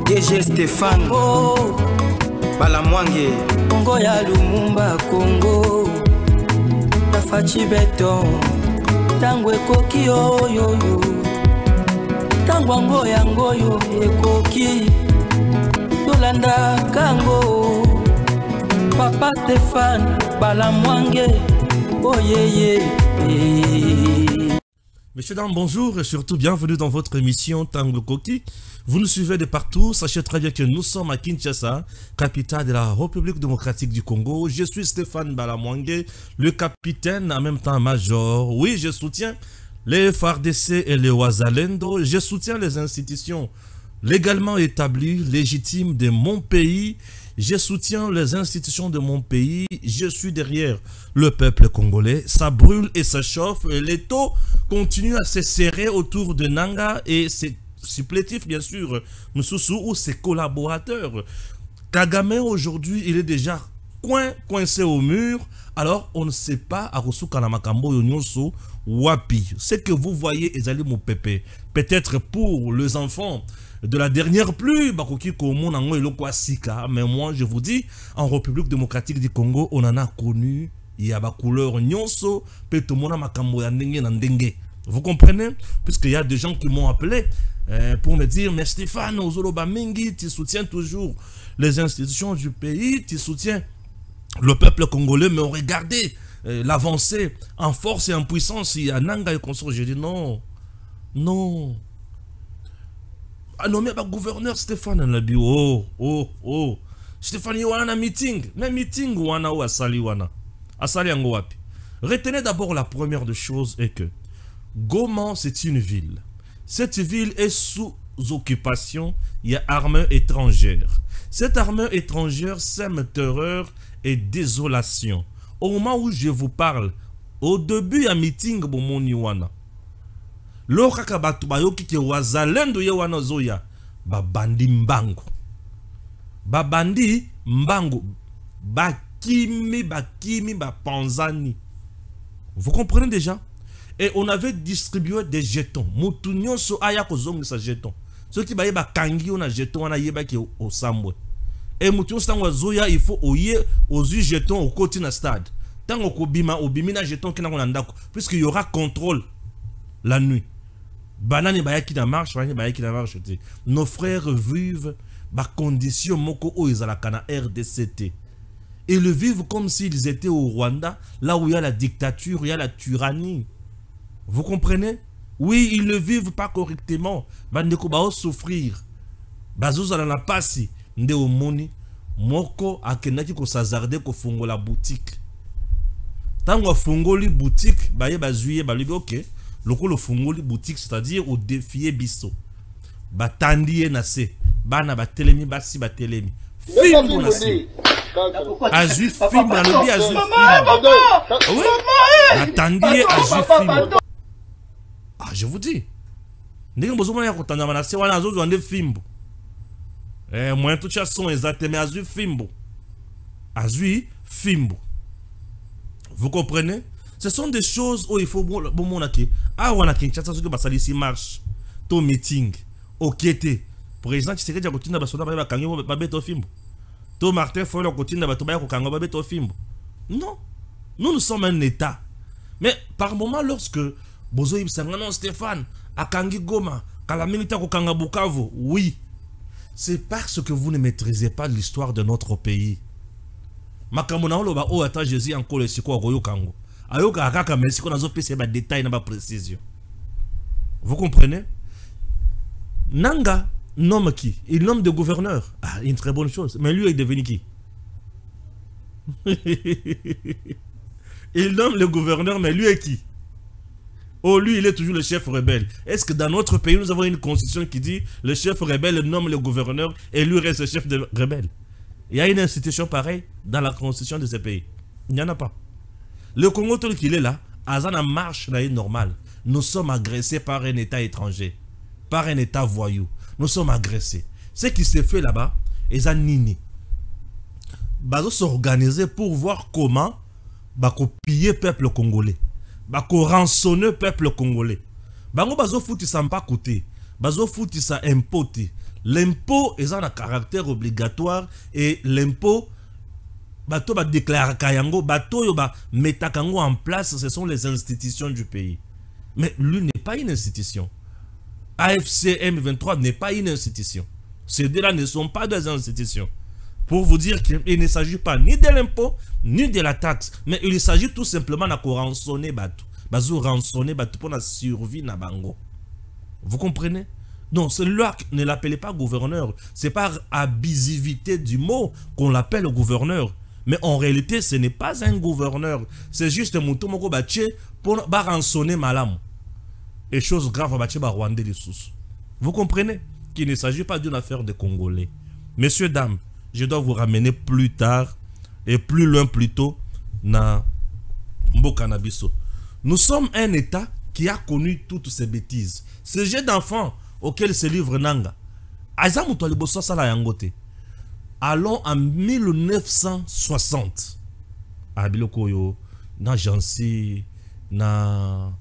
DG Stéphane Balamwange Congo ya Lumumba Congo Tafachi Beton Tango ekoki yo Tango ango yango yo ekoki Tolanda kango Papa Stéphane Balamwange Oh yeah. Messieurs, dames, bonjour et surtout bienvenue dans votre émission Tango Koki. Vous nous suivez de partout. Sachez très bien que nous sommes à Kinshasa, capitale de la République démocratique du Congo. Je suis Stéphane Balamwange, le capitaine, en même temps major. Oui, je soutiens les FARDC et les Wazalendo. Je soutiens les institutions légalement établies, légitimes de mon pays. Je soutiens les institutions de mon pays. Je suis derrière le peuple congolais. Ça brûle et ça chauffe. Et les taux continuent à se serrer autour de Nanga et ses supplétifs, bien sûr, Moussoussou ou ses collaborateurs. Kagame, aujourd'hui, il est déjà coincé au mur. Alors, on ne sait pas à Kanamakambo Yonyoso Wapi. Ce que vous voyez, Ezali Mopépé. Peut-être pour les enfants de la dernière pluie, mais moi je vous dis, en République démocratique du Congo, on en a connu, il y a des couleurs nyonso, vous comprenez? Puisqu'il y a des gens qui m'ont appelé pour me dire, mais Stéphane, Ozoloba Mingi, tu soutiens toujours les institutions du pays, tu soutiens le peuple congolais, mais regardez l'avancée en force et en puissance, il y a Nanga et consort. J'ai dit non. Ah non, mais gouverneur Stéphane a dit oh Stéphane il y a un meeting wana ou asali wana asali yango wapi. Retenez d'abord la première des choses est que Goma c'est une ville. Cette ville est sous occupation, il y a armée étrangère. Cette armée étrangère sème terreur et désolation. Au moment où je vous parle, au début il y a meeting bomoni wana. Lokaka batu bayoki ke wazalendo ye wana zoya babandi mbangu bakimi bapanzani. Vous comprenez déjà? Et on avait distribué des jetons. Mutunyo so aya kozongi sa jeton. Ceux qui baye bakangi on a jeton wana yeba ki au sambwe. Et mutunyo stangwa zoya il faut oye ozu jeton au côté na stade. Tango kobima obimi na jeton kina kona ndako puisque il y aura contrôle la nuit. Banane bayaki na marche, nos frères vivent ba condition moko o ezalaka na RDCT. Ils le vivent comme s'ils étaient au Rwanda, là où il y a la dictature, il y a la tyrannie. Vous comprenez? Oui, ils ne vivent pas correctement. Bandeko bao souffrir. Bazoza na pasi nde omoni moko akenaki ko sazarder ko fongola boutique. Tango fongoli boutique, baye bazuye balubi OK. Le fungoli boutique, c'est-à-dire au défier biso. Batandi nase. Bana batelemi basi batelemi. Film nase. Azu film na lobi azu film. Oui. Batandi azu film. Ah, je vous dis. Ndenge bozoma ya kotanda manase wana azozo ande film. Moi tout ça son exactement azu film. Azu film. Vous comprenez? Ce sont des choses où il faut bon monaki. Ah wana Kinshasa ce que basali ici marche. To meeting. Okete. Par exemple, tu sais que continue basoda ba kanyo ba beto fimbo. To Martin faut le continue ba to ba ko kango ba beto fimbo. Non. Nous sommes un état. Mais par moment lorsque bozo ibsanga non Stéphane akangi Goma kala milita ko kanga Bukavu, oui. C'est parce que vous ne maîtrisez pas l'histoire de notre pays. Makamona oloba o ata Jésus encore le siko ko yo kango. Vous comprenez? Nanga nomme qui? Il nomme de gouverneur. Ah, une très bonne chose. Mais lui est devenu qui? Il nomme le gouverneur, mais lui est qui? Oh, lui, il est toujours le chef rebelle. Est-ce que dans notre pays, nous avons une constitution qui dit le chef rebelle nomme le gouverneur et lui reste le chef de rebelle? Il y a une institution pareille dans la constitution de ce pays? Il n'y en a pas. Le Congo tel qu'il est là, Azana marche là est normal. Nous sommes agressés par un État étranger, par un État voyou. Nous sommes agressés. Ce qui s'est fait là-bas, ils ont nini. Bazo s'organiser pour voir comment bako piller peuple congolais, bako rançonner peuple congolais. Bango bazo fouti ça pas côté, bazo fouti ça impoté. l'impôt est un caractère obligatoire et l'impôt bato ba déclare kayango bato yo ba metakango en place, ce sont les institutions du pays. Mais lui n'est pas une institution. AFC M23 n'est pas une institution. Ces deux-là ne sont pas des institutions. Pour vous dire qu'il ne s'agit pas ni de l'impôt, ni de la taxe, mais il s'agit tout simplement de rançonner bato. Bazo rançonner bato pour la survie na bango. Vous comprenez? Donc celui-là ne l'appelez pas gouverneur. C'est par abusivité du mot qu'on l'appelle gouverneur. Mais en réalité, ce n'est pas un gouverneur. C'est juste un mouton moko bache pour rançonner malam. Et chose grave, bache ba Rwandais de sous. Vous comprenez qu'il ne s'agit pas d'une affaire de Congolais. Messieurs, dames, je dois vous ramener plus tard et plus loin plus tôt na Mboka na biso. Nous sommes un État qui a connu toutes ces bêtises. Ce jeu d'enfants auquel se livre Nanga. Allons en 1960. À Bilokoyo, na Jansi, na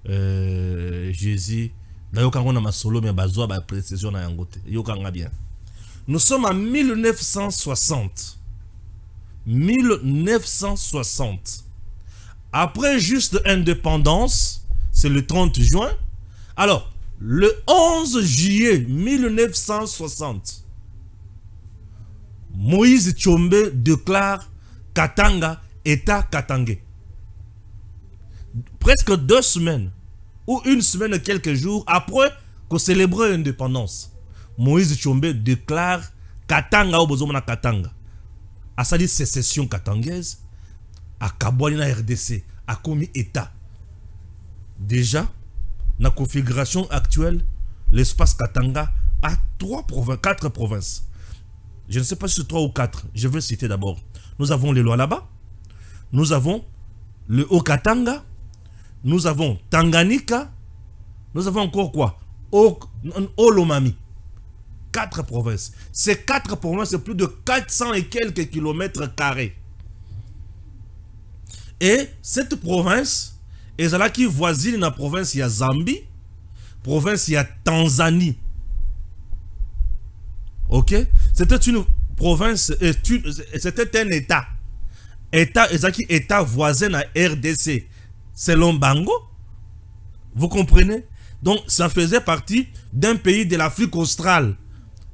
Jésus, d'ailleurs quand on a ma solo mais bazoa ba précision na yangote. Yokanga bien. Nous sommes en 1960. 1960. Après juste indépendance, c'est le 30 juin. Alors, le 11 juillet 1960, Moïse Tshombe déclare Katanga État katangais. Presque 2 semaines ou 1 semaine et quelques jours après qu'on célébrait l'indépendance, Moïse Tshombe déclare Katanga au besoin de Katanga. À sa sécession katangaise, à Kabouani na RDC, a commis État. Déjà, dans la configuration actuelle, l'espace Katanga a 4 provinces. Je ne sais pas si c'est 3 ou 4. Je vais citer d'abord. Nous avons les Lualaba, nous avons le Haut-Katanga, nous avons Tanganyika, nous avons encore quoi? Olomami. 4 provinces. Ces 4 provinces, c'est plus de 400 et quelques kilomètres carrés. Et cette province, est là qui voisine la province, il y a Zambie, province, il y a Tanzanie. Ok? C'était une province, c'était un État. État voisin à RDC. Selon Bango. Vous comprenez? Donc, ça faisait partie d'un pays de l'Afrique australe.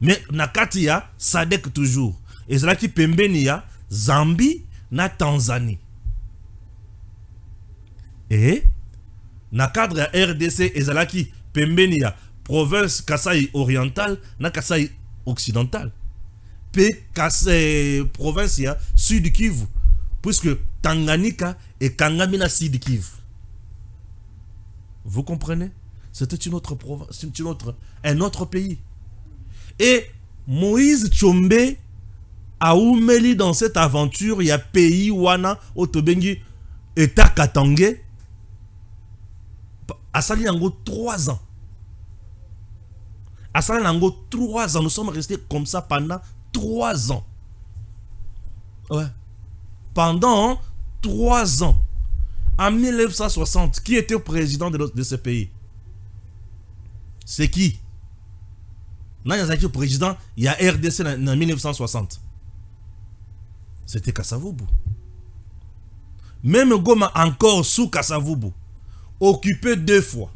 Mais Nakatia, Sadek toujours. Et c'est là qui Pembenia, Zambie, na Tanzanie. Et, na cadre RDC, et c'est là qui Pembenia, province Kasai orientale, na Kasai occidentale. Province ya Sud Kivu. Puisque Tanganyika et Kangamina Sud Kivu. Vous comprenez? C'était une autre province, un autre pays. Et Moïse Tshombe a oumeli dans cette aventure, il y a pays wana otobengi État katangais. A sali yango 3 ans. A sali yango 3 ans. Nous sommes restés comme ça pendant 3 ans. Ouais. Pendant 3 ans. En 1960, qui était président de ce pays? C'est qui? Là, il y a un président, il y a RDC en 1960. C'était Kasavubu. Même Goma encore sous Kasavubu. Occupé 2 fois.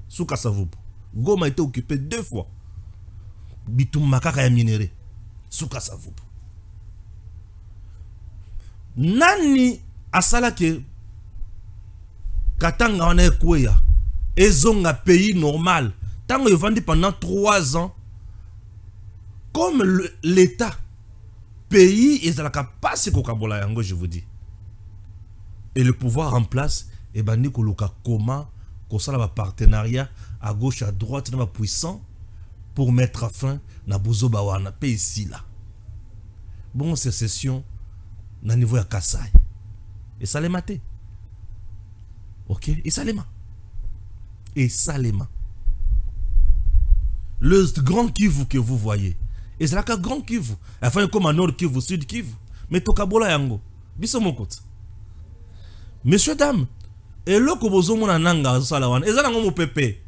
Sous Kasavubu. Goma était occupé 2 fois. Bitum Makaka est minéré. Sous Kasavubu. Nani asala ke Katanga on est quoi? Ezonga pays normal. Tant que vendu pendant 3 ans, comme l'État, pays, et ça n'a pas ce que je vous dis. Et le pouvoir en place, et ben ni comment, ça va partenariat à gauche, à droite, na puissant pour mettre fin na bozo bawana pays ici là. Bon, sécession na niveau ya Kasai. Et ça les maté. Ok, et ça les ma. Et ça les ma. Le grand Kivu que vous voyez. Et c'est là que grand Kivu. Enfin, comme un nord Kivu, sud Kivu. Mais Tokabola yango. Biso mokot. Messieurs, dames. Et là, que vous avez nanga salawan. Et ça, nango mou pepe.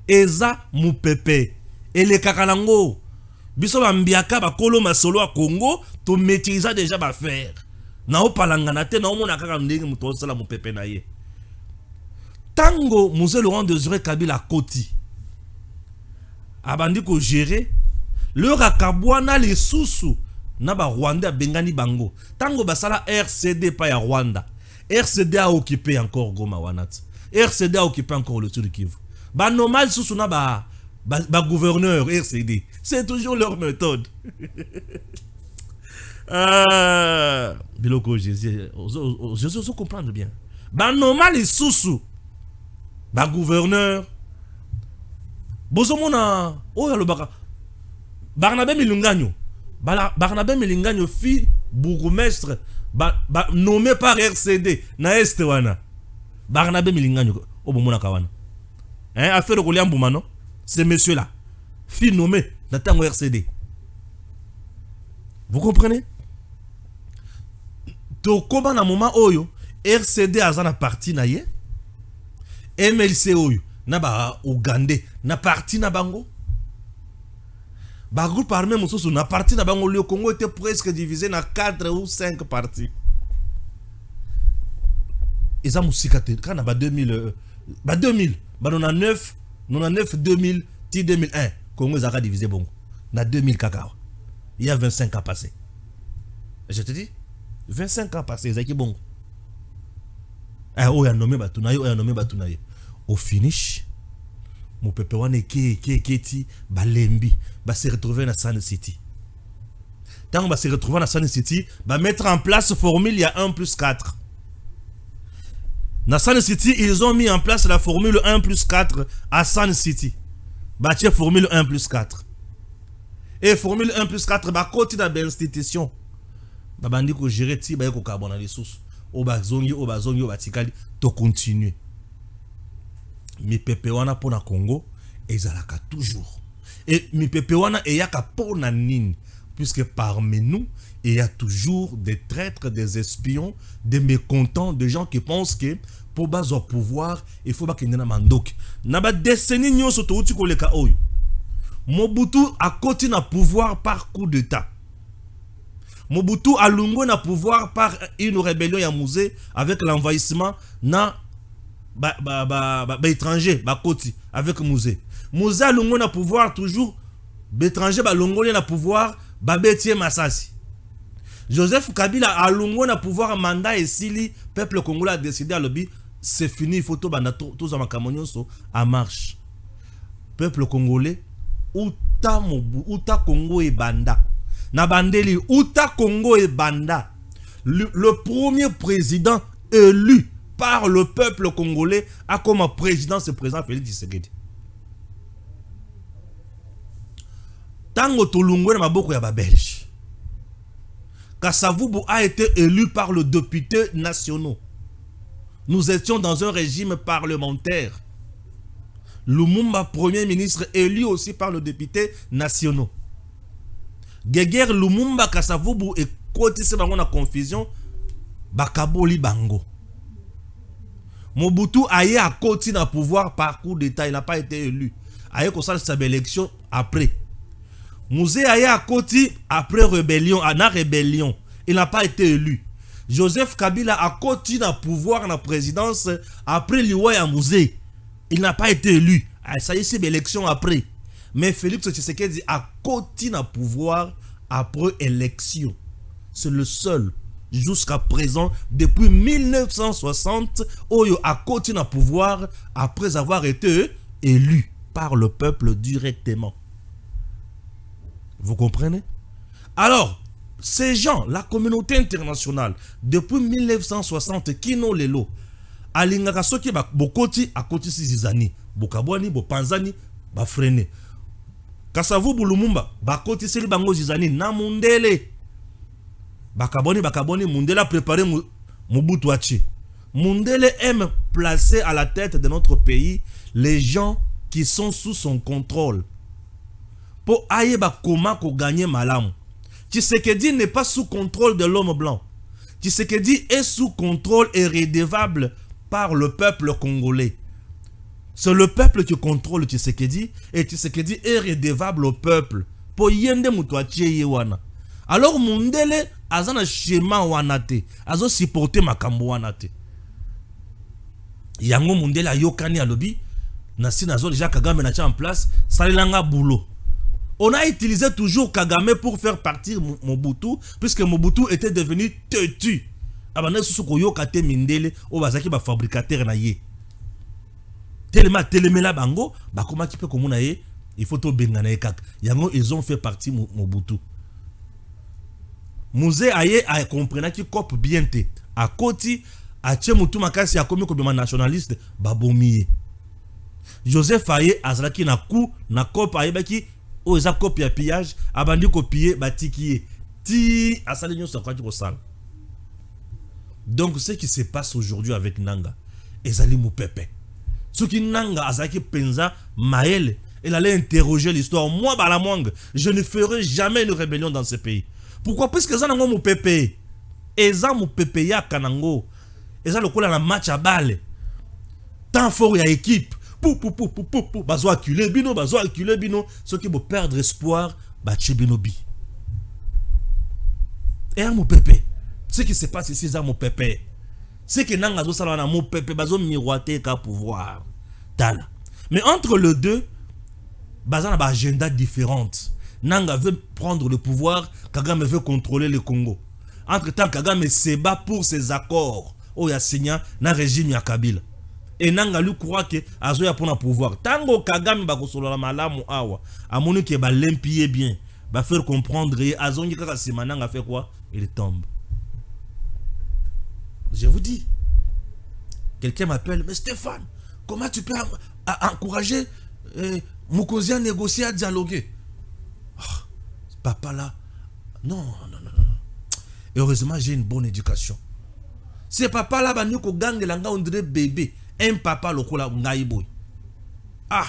Et ça, mou pepe. Et les kakalango. Biso bambiaka bakolo masolo à Congo, to maîtriser déjà ba faire. Na o palangana te na o mona kaka ndenge muto sala mo pepe na ye. Tango Mzee Laurent Désiré Kabila Koti. Abandi ko gérer le rakabwana les sous na ba Rwanda bengani bango. Tango basala RCD pa ya Rwanda. RCD a occupé encore Goma Wanat. RCD a occupé encore le Sud Kivu. Ba normal sous na ba gouverneur RCD. C'est toujours leur méthode. Biloko je comprendre bien. Ba normal les sous ba gouverneur bozomona oya lo baka Barnabé Milunganyo. Barnabé Milunganyo fi bourgmestre nommé par RCD na este wana. Barnabé Milunganyo obomona kawana. Hein, affaire de Goliam Boumano, ce monsieur là fi nommé na tango RCD. Vous comprenez? To koba na moment oyo RCD azana parti na ye. MLC oyo na ba Ougandais na parti na bango. Ba groupe armé mosusu na parti na bango. Le Congo était presque divisé na 4 ou 5 parties. Eza musikate kana ba 2000 ba 2000 ba 99 2000 ti 2001 Congo zaka divisé bongo na 2000 kakao. Il y a 25 ans passés. Je te dis 25 ans passés zaki bongo. Oh ya nommé batunaye, oh ya nommé batunaye. Au finish mon peuple wane keti balembi ba se retrouver na Sun City. Tant va se retrouver na Sun City, va mettre en place formule il y a 1+4. Na Sun City, ils ont mis en place la formule 1+4 à Sun City. Bah tiens formule 1+4. Et formule 1+4 bah côté da l'institution. Bah bandi ko gérer ti ba ko carbone les sources. O bazongi o batikali to continuer. Mi pepe wana pona Congo ezalaka toujours. Et mi pepe wana eyaka pona nini, puisque parmi nous il y a toujours des traîtres, des espions, des mécontents, des gens qui pensent que pour base au pouvoir il faut pas qu'il y ait na mandok. Na ba décennie nyonso to uti koleka oyo. Mobutu a côté na pouvoir par coup d'état. Mobutu a lungo na pouvoir par une rébellion ya Musée avec l'envahissement na étranger ba koti avec Musée. Musée a lungo na pouvoir toujours étranger ba lungo na pouvoir ba betie Masasi. Joseph Kabila a lungo na pouvoir mandat et sili peuple congolais a décidé à lobby c'est fini il faut to banda tous en kamonyoso à marche. Peuple congolais uta Congo et banda. Na bandeli uta Congo et banda. Le premier président élu par le peuple congolais a comme président ce président Félix Tshisekedi. Tango tolungwe na maboko ya ba Belge. Kasavubu a été élu par le député national. Nous étions dans un régime parlementaire. Lumumba, premier ministre, élu aussi par le député national. Guerre Lumumba Kasavubu et côté c'est bango na confusion bakaboli bango. Mobutu aye à côté na pouvoir par coup d'état, il n'a pas été élu. Aye ko sa élection après. Musée aye à côté après rébellion, na rébellion, il n'a pas été élu. Joseph Kabila a côté na pouvoir na présidence après liwa ya Musée, il n'a pas été élu. Ça y est, c'est élection après. Mais Félix Tshisekedi a côté na pouvoir après élection. C'est le seul jusqu'à présent depuis 1960 Oyo a côté na pouvoir après avoir été élu par le peuple directement. Vous comprenez? Alors, ces gens, la communauté internationale, depuis 1960, qui n'ont les lots, alingaka soki ba bokoti a côté sizizani, bokabwani, bopanzani, ba freiner. Kasavubu Lumumba, bakoti seli bango zizani na mundele. Bakaboni, Mundele a préparé Mobutu Achi. Mundele aime placer à la tête de notre pays les gens qui sont sous son contrôle. Pour aille comment ko gagner malam. Tshisekedi n'est pas sous contrôle de l'homme blanc. Tshisekedi est sous contrôle et redevable par le peuple congolais. C'est le peuple qui contrôle Tshisekedi et Tshisekedi est redevable au peuple. Pour yende mutuachie wana. Alors Mundele azana schéma wanate, azo supporter makambo wanate. Yango Mundele ayokani alobi, nasi nazo déjà Kagame na en place, salilanga boulot. On a utilisé toujours Kagame pour faire partir Mobutu, puisque Mobutu était devenu têtu. Abane susuko yokate Mindele, o bazaki ba fabricateur na ye. Tellement telemela bango, ba koma ki pe komuna ye, il faut to bengana kaka. Yango ils ont fait partie Mobutu. Mouze aye a comprenant qui cop bien te. A koti a tche mutu makasi a komi kobima nationaliste babomiye. Joseph Aye azalaki na coup na cop aye baki o eza cop ya pillage abandi copier batikiye. Ti asali nyonso kwa ko sala. Donc ce qui se passe aujourd'hui avec Nanga, ezali Moupepe. Ce qui Nanga azaki penza Maël, il allait interroger l'histoire. Moi Balamwang, je ne ferai jamais une rébellion dans ce pays. Pourquoi? Parce que ça n'a pas Moupepe. Et ça Moupepe ya kanango. Et ça le coup la match à balle. Tant fort ya équipe. Pou bazo acculé bino, bazo acculé bino. Ceux qui vont perdre espoir, bachi binobi. Et à Moupepe. Ce qui se passe ici, c'est Moupepe. C'est que Nanga zo salana Moupepe bazo miroiter ka pouvoir. Tala. Mais entre les deux, bazana ba agenda différente. Nanga veut prendre le pouvoir, Kagame veut contrôler le Congo. Entre-temps, Kagame se bat pour ses accords. Oh, il y a signé dans le régime ya Kabila. Et Nanga lui croit que Azoya pour le pouvoir. Tango Kagame va solo la malamu awa. Amoni qui va l'impier bien. Va faire comprendre et Azoya kaka sima Nanga fait quoi? Il tombe. Je vous dis. Quelqu'un m'appelle, mais Stéphane, comment tu peux encourager Mukosi à négocier, à dialoguer? Oh, papa là, non. Et heureusement, j'ai une bonne éducation. Ce papa là, nous ko gang de langa on dirait bébé. Un papa le kola ngaiboy. Ah,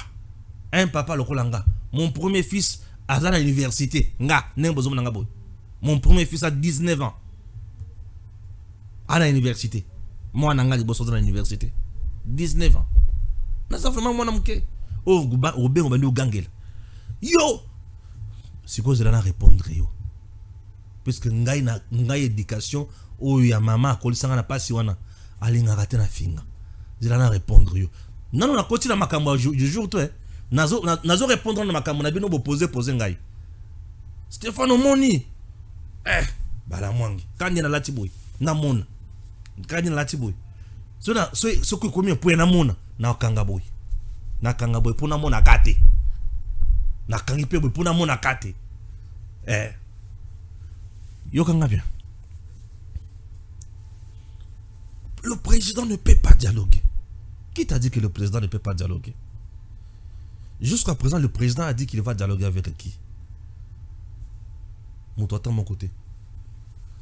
un papa le kola nga. Mon premier fils à l'université. Nga, nembozo nga boy. Mon premier fils a 19 ans. À l'université. Moi, nanga di bosso dans l'université. 19 ans. Na ça vraiment moi namke. Oh, obe on va nous gangel. Yo! C'est quoi cela répondre yo? Puisque ngai na ngai éducation o ya mama ko lisanga na pasi wana alinga raté na finga. Cela na répondre yo. Non na koti na makambo du jour toi. Nazo répondre na makambo na bino bo poser ngai. Stéphane Omoni. Bala mwangi. Kandi na latiboy. Na mona. Kandi na latiboy. So ko komi po na mona na kanga boy. Na kanga boy po na mona kate. Na kangi pe boy po na mona kate. Yo kanga bien. Le président ne peut pas dialoguer. Qui t'a dit que le président ne peut pas dialoguer? Jusqu'à présent, le président a dit qu'il va dialoguer avec qui? Mon toi, mon côté.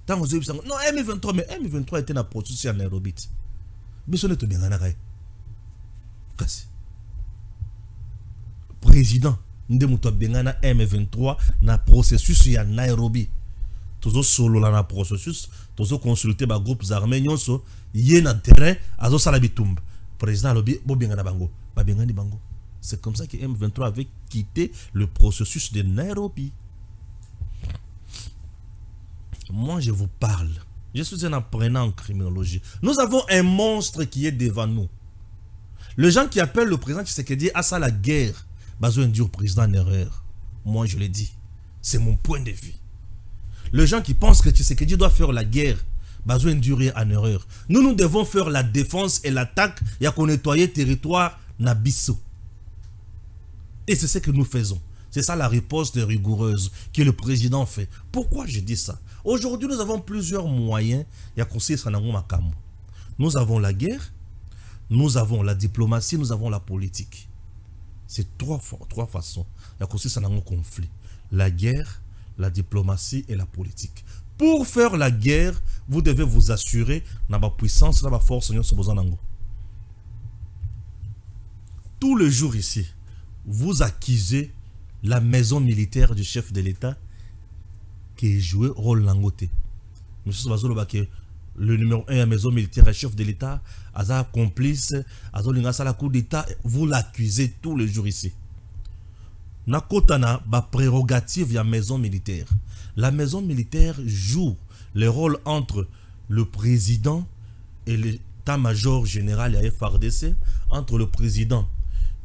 Non, M23, mais M23 était dans le processus à Nairobi. Mais ce n'est pas bien. Président, nous avons M23 dans le processus à Nairobi. Tous solo dans le processus, tous consulter les groupes armés, ils y a un terrain, ils ont salabitumb. Président Lobi, Bango. C'est comme ça que M23 avait quitté le processus de Nairobi. Moi, je vous parle. Je suis un apprenant en criminologie. Nous avons un monstre qui est devant nous. Les gens qui appellent le président Tshisekedi à ça la guerre, besoin de dire au président en erreur. Moi, je l'ai dit. C'est mon point de vue. Les gens qui pensent que Tshisekedi doit faire la guerre, besoin de dire en erreur. Nous devons faire la défense et l'attaque. Il y a qu'on nettoyer le territoire Nabisso. Et c'est ce que nous faisons. C'est ça la riposte rigoureuse que le président fait. Pourquoi je dis ça? Aujourd'hui, nous avons plusieurs moyens. Nous avons la guerre, nous avons la diplomatie, nous avons la politique. C'est trois façons. Il y a un conflit. La guerre, la diplomatie et la politique. Pour faire la guerre, vous devez vous assurer de la puissance, de la force. Tous les jours ici, vous accusez la maison militaire du chef de l'État qui jouait rôle langoté. Monsieur Bazolo, le numéro 1 à la maison militaire, le chef de l'État, Aza complice, Aza Lingasa la cour d'État, vous l'accusez tous les jours ici. Nakotana, ba prérogative ya maison militaire. La maison militaire joue le rôle entre le président et l'état-major général à FARDC, entre le président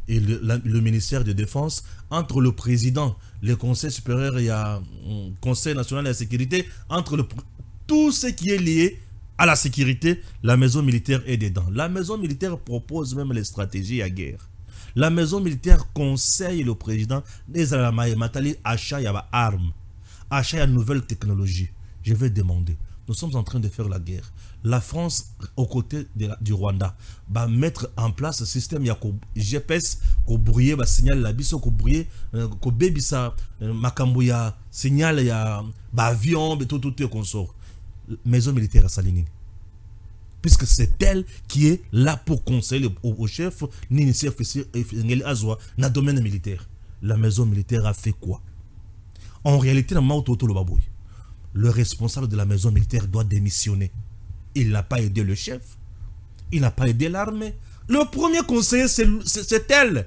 et le ministère de Défense, entre le président, le Conseil supérieur et le Conseil national de la sécurité, entre tout ce qui est lié à la sécurité, la maison militaire est dedans. La maison militaire propose même les stratégies à guerre. La maison militaire conseille le président des achats d'armes, achats de nouvelles technologies. Je vais demander, nous sommes en train de faire la guerre. La France, aux côtés du Rwanda, va mettre en place un système GPS pour brouiller, va signaler la biso, pour brouiller, pour baby ça, makambuya, signal ya, avion, tout qu'on sort. Maison militaire à Saline. Puisque c'est elle qui est là pour conseiller au chef, l'initié officier Azwa, dans le domaine militaire. La maison militaire a fait quoi? En réalité, le responsable de la maison militaire doit démissionner. Il n'a pas aidé le chef. Il n'a pas aidé l'armée. Le premier conseiller, c'est elle.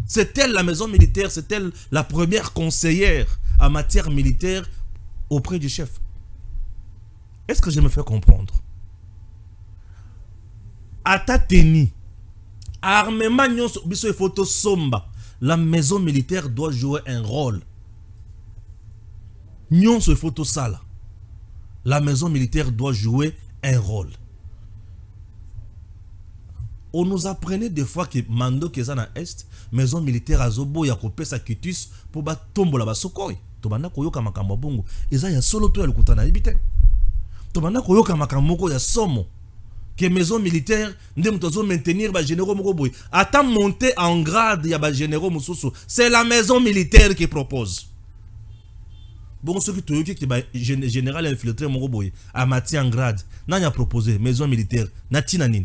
C'est elle la maison militaire. C'est elle la première conseillère en matière militaire auprès du chef. Est-ce que je me fais comprendre? Atateni, armement biso et photo somba, la maison militaire doit jouer un rôle. Nyon se photo sala, la maison militaire doit jouer un rôle. On nous apprenait des fois que Mando Kezana Est, maison militaire à Zobo ya kopé sa quitus pour ba tombo la basokoi. Tobanda koyoka makambo bongo, eza ya solo to ya lukutana ibite. Tobanda koyoka makambo ya somo. Que maison militaire, nous devons maintenir les généraux Mokoboy. Attends monter en grade, il y a des généraux Moussoussou. C'est la maison militaire qui propose. Bon, ce qui est général infiltré Mokoboy, à matière en grade, n'a proposé maison militaire, Natinanin.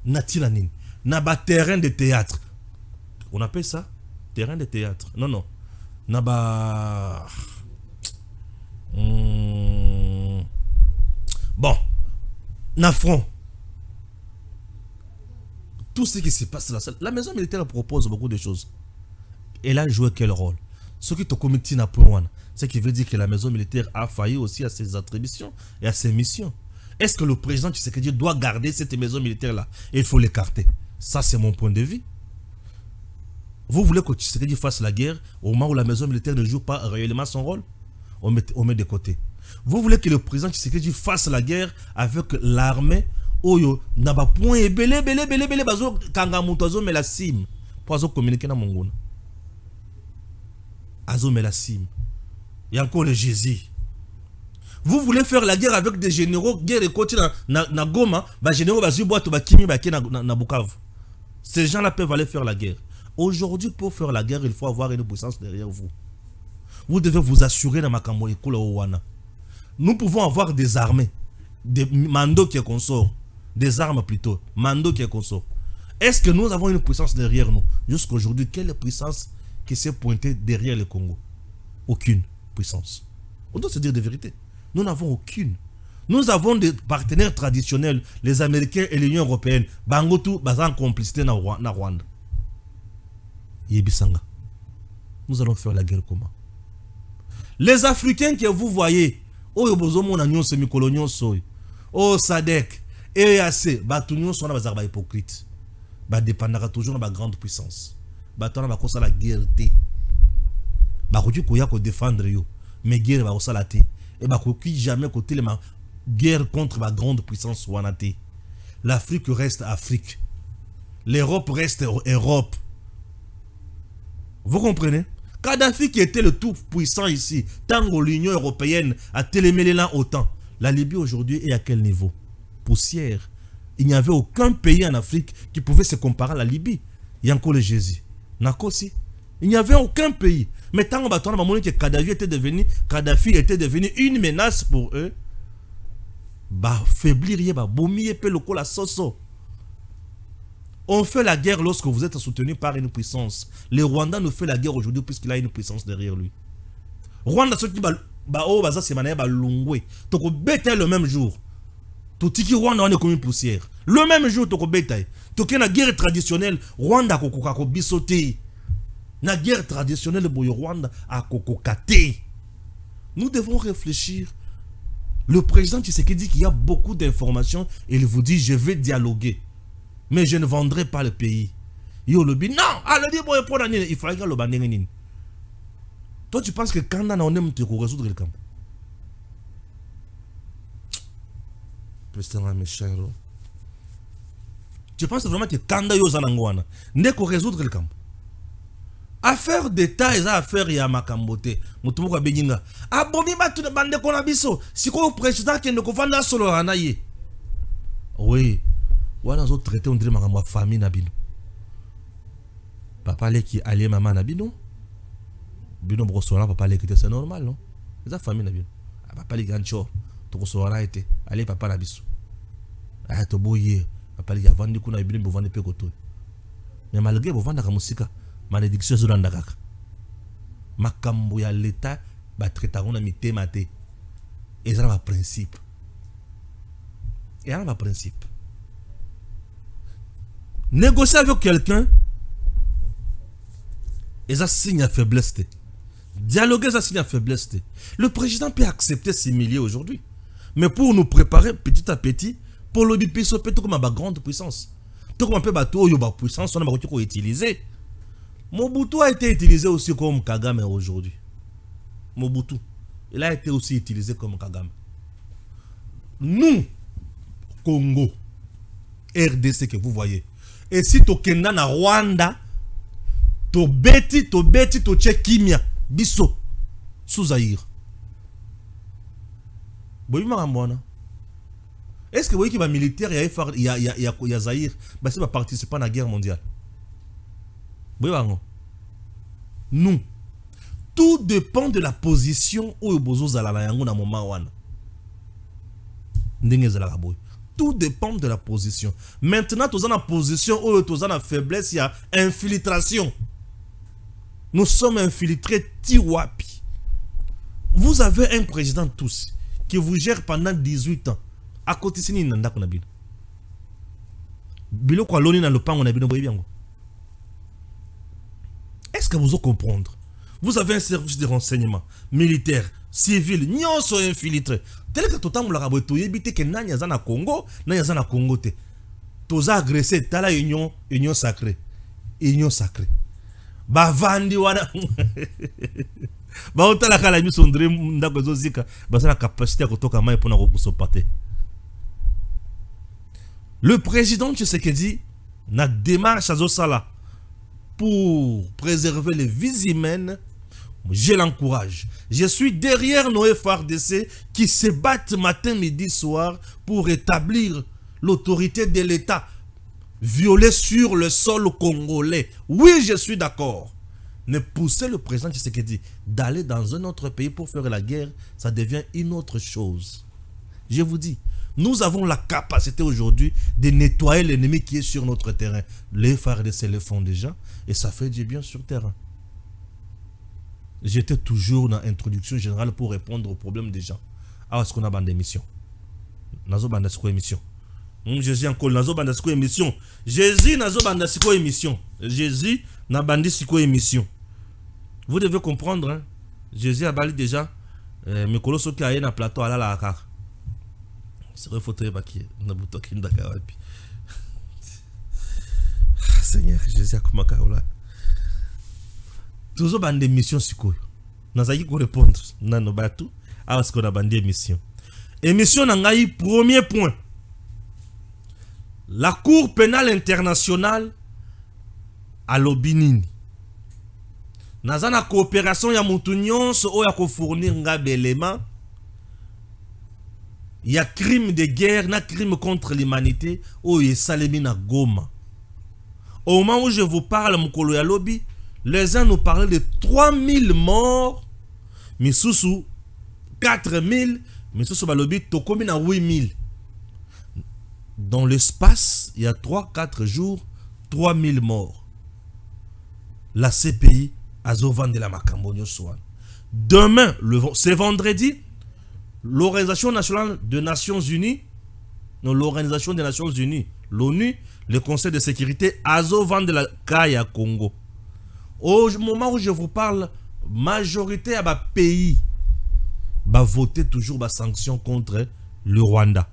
Natinanin. N'a pas terrain de théâtre. On appelle ça terrain de théâtre. Non, non. N'a pas. Bon, Nafron, tout ce qui se passe là, la maison militaire propose beaucoup de choses. Elle a joué quel rôle? Ce qui est au comité Napoléon, ce qui veut dire que la maison militaire a failli aussi à ses attributions et à ses missions. Est-ce que le président Tshisekedi doit garder cette maison militaire là? Et il faut l'écarter. Ça, c'est mon point de vue. Vous voulez que Tshisekedi fasse la guerre au moment où la maison militaire ne joue pas réellement son rôle? On met de côté. Vous voulez que le président Tshisekedi fasse la guerre avec l'armée? Oyo, naba point et belé, bazo, kangamutozo, mais la sim. Pour communiquer dans mon gouvernement. Azo, mais la sim. Il y a encore le Jésus. Vous voulez faire la guerre avec des généraux, guerre et côté na Goma, bah généraux, bah zuboa, bah kimi, bah ki na Bukavu. Ces gens-là peuvent aller faire la guerre. Aujourd'hui, pour faire la guerre, il faut avoir une puissance derrière vous. Vous devez vous assurer dans Makambo et Kula Owana. Nous pouvons avoir des armées, des Mando qui est consort, des armes plutôt, Mando qui est consort. Est-ce que nous avons une puissance derrière nous? Jusqu'à aujourd'hui, quelle puissance qui s'est pointée derrière le Congo? Aucune puissance. On doit se dire de vérité. Nous n'avons aucune. Nous avons des partenaires traditionnels, les Américains et l'Union européenne. Bangotu, bazan complicité na Rwanda. Yebisanga. Nous allons faire la guerre comment? Les Africains que vous voyez, oh bozomo na nyon semi-coloniaux soy, oh Sadek, EAC, batunyon sont na bazarba hypocrite, ba dépendra toujours na ba grande puissance, batona ba kosa la guerre té, ba koki koya ko défendre yo, mais guerre ba kosa la té, et ba koki jamais côté les guerre contre ma grande puissance wana té. L'Afrique reste Afrique, l'Europe reste Europe. Vous comprenez? Kadhafi qui était le tout puissant ici, tant que l'Union européenne a télémêlé là autant. La Libye aujourd'hui est à quel niveau? Poussière. Il n'y avait aucun pays en Afrique qui pouvait se comparer à la Libye. Il y a encore le Jésus. Nakosi. Il n'y avait aucun pays. Mais tant que Kadhafi était devenu une menace pour eux, bah faiblir, bah bomier pe loko la soso. On fait la guerre lorsque vous êtes soutenu par une puissance. Le Rwanda nous fait la guerre aujourd'hui puisqu'il a une puissance derrière lui. Rwanda, ce qui Bah oh baza c'est mané ba lungwe. Toko beta le même jour. Totiki Rwanda on est comme une poussière. Le même jour toko beta. Toki na guerre traditionnelle Rwanda kokoka ko bisoté. Na guerre traditionnelle boyo Rwanda a kokokate. Nous devons réfléchir. Le président Tshisekedi dit qu'il y a beaucoup d'informations et il vous dit je vais dialoguer. Mais je ne vendrai pas le pays. Yo le dit non, il faudrait que le banne. Toi tu penses que quand on aime te résoudre le camp. Tu penses vraiment que Kanda yo zanangwana n'est qu'on résoudre le camp. Affaire d'État et affaire ya makambote. Mutumu kwa beninga. Abomi batu de bande konabiso. Si ko président qui ne kofanda solo anaye. Oui. Wana zo traité on dirait makambo famille na bino. Papa le qui allié maman na bino. Bino brosola papa le qui c'est normal non. C'est famille na bino. Papa le gancho. To kosola été. Allez papa na biso. Ah to boye. Papa le vandi kuna bino bo vandi pe koto. Mais malgré bo vanda ka musika. Malédiction sur l'andakaka. Makambo ya l'état ba traiter on a mité maté. Et ça va principe. Et ça va principe. Négocier avec quelqu'un et ça signe à faiblesse. Dialoguer ça signe à faiblesse. Le président peut accepter ces milliers aujourd'hui. Mais pour nous préparer petit à petit pour le bipiso peut-être comme ma grande puissance. Tout comme un peu bateau yo ba puissance on a pas utiliser. Mobutu a été utilisé aussi comme Kagame aujourd'hui. Mobutu, il a été aussi utilisé comme Kagame. Nous, Congo, RDC que vous voyez, et si tu es na Rwanda, tu beti, tu Kimia, biso, sous Zaïre. Est-ce que vous voyez qu'il y a un militaire, il y a Zaïre, c'est pas participer à la guerre mondiale? Nous, tout dépend de la position où bozo zalala yango na moment wana. Tout dépend de la position. Maintenant, tu as la position où tu as la faiblesse, il y a infiltration. Nous sommes infiltrés tiwapi. Vous avez un président tous qui vous gère pendant 18 ans. À côté de nanda konabino. Bilo kwa loni na lopango na bino boye biango. Est-ce que vous allez comprendre? Vous avez un service de renseignement militaire, civil, nous sommes infiltrés. Tel que tout le monde a dit que nous sommes au Congo, nous sommes au Congo. Tous agressés, tu as la union sacrée. Union sacrée. Bavandi wana. Ba la kala mi sondre ndako zozika, ba la capacité à kotoka mai pour na kosopater. Le président Tshisekedi na démarche à Zosala pour préserver les vies humaines, je l'encourage. Je suis derrière nos FARDC qui se battent matin, midi, soir pour rétablir l'autorité de l'État violée sur le sol congolais. Oui, je suis d'accord. Mais pousser le président Tshisekedi d'aller dans un autre pays pour faire la guerre, ça devient une autre chose. Je vous dis, nous avons la capacité aujourd'hui de nettoyer l'ennemi qui est sur notre terrain. Les FARDC le font déjà et ça fait du bien sur le terrain. J'étais toujours dans l'introduction générale pour répondre aux problèmes des gens. Ah, est-ce qu'on a bandé émission? Nazo bandasiko émission. Jésus encore, nazo bandasiko émission. Jésus nazo bandasiko émission. Jésus na bandisiko émission. Vous devez comprendre, hein? Jésus a bali déjà. Mais colosso qui a un plateau à la car. C'est vrai, fauteuil baki. On a bouton qui nous d'accord. Seigneur, Jésus a comment kaola. Toujours bandé émission siko. Nazayi ko répondre. Nano batu. Ah, est-ce qu'on a bandé émission? Émission nangayi premier point. La Cour pénale internationale à l'Obinini. Nazana coopération ya mutunyon so oya ko fournir nga belema. Il y a crime de guerre, na crime contre l'humanité, oh y salemi na Goma. Au moment où je vous parle, mukolo ya lobby, les uns nous parlaient de 3000 morts, mais sous 4000, mais sous balobi tokomi na 8000. Dans l'espace, il y a 3-4 jours, 3000 morts. La CPI a vendre la makambo swan. Demain, c'est vendredi, l'Organisation nationale des Nations Unies, l'Organisation des Nations Unies, l'ONU, le Conseil de sécurité, Azo vend de la Kaya Congo. Au moment où je vous parle, majorité à pays va voter toujours des sanctions contre le Rwanda.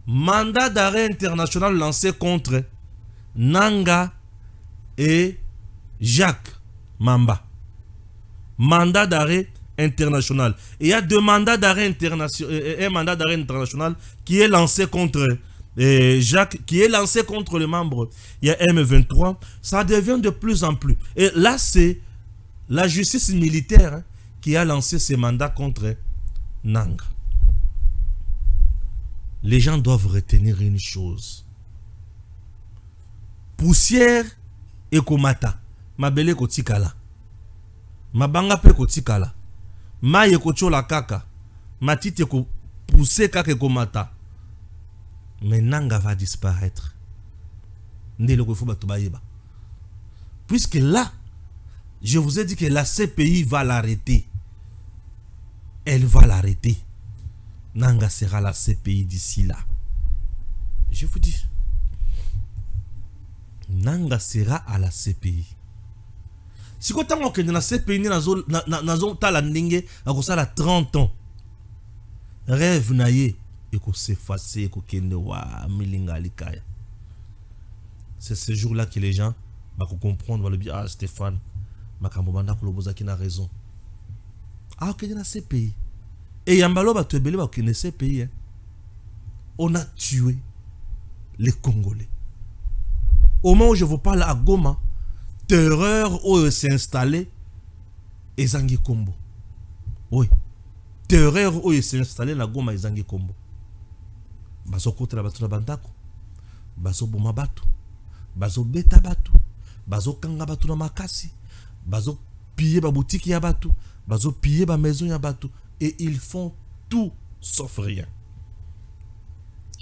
Mandat d'arrêt international lancé contre Nanga et Jacques Mamba. Mandat d'arrêt international. Et il y a deux mandats d'arrêt international, un mandat d'arrêt international qui est lancé contre Jacques, qui est lancé contre les membres. Il y a M23. Ça devient de plus en plus. Et là, c'est la justice militaire qui a lancé ces mandats contre Nanga. Les gens doivent retenir une chose. Poussière et komata. Mabele kotikala. Mabanga pe kotikala. Maye kochola kaka. Matite ko pousser kaka komata. Mais Nanga va disparaître. Puisque là, je vous ai dit que la CPI va l'arrêter. Elle va l'arrêter. Nanga sera la CPI d'ici là. Je vous dis. Nanga sera à la CPI. Si vous avez que la CPI nazo tala ndenge akosala 30 ans. Rêve naye eko s'effacer eko kende wa milinga likaya. C'est ce jour-là que les gens vont comprendre, vont le dire, ah Stéphane, makambo banda koloboza qui n'a raison. Ah ok, na CPI. Et Yambalo va te belé va que CPI. On a tué les Congolais. Au moment où je vous parle à Goma, terreur où s'est installé et Zangi Kombo. Oui. Terreur où s'est installé la Goma et Zangi Kombo. Baso kote la batu na bandako. Baso boma batu. Baso beta batu. Baso kanga batu na makasi. Baso piller ba boutique ya batu. Baso piller ba maison ya batu. Et ils font tout sauf rien.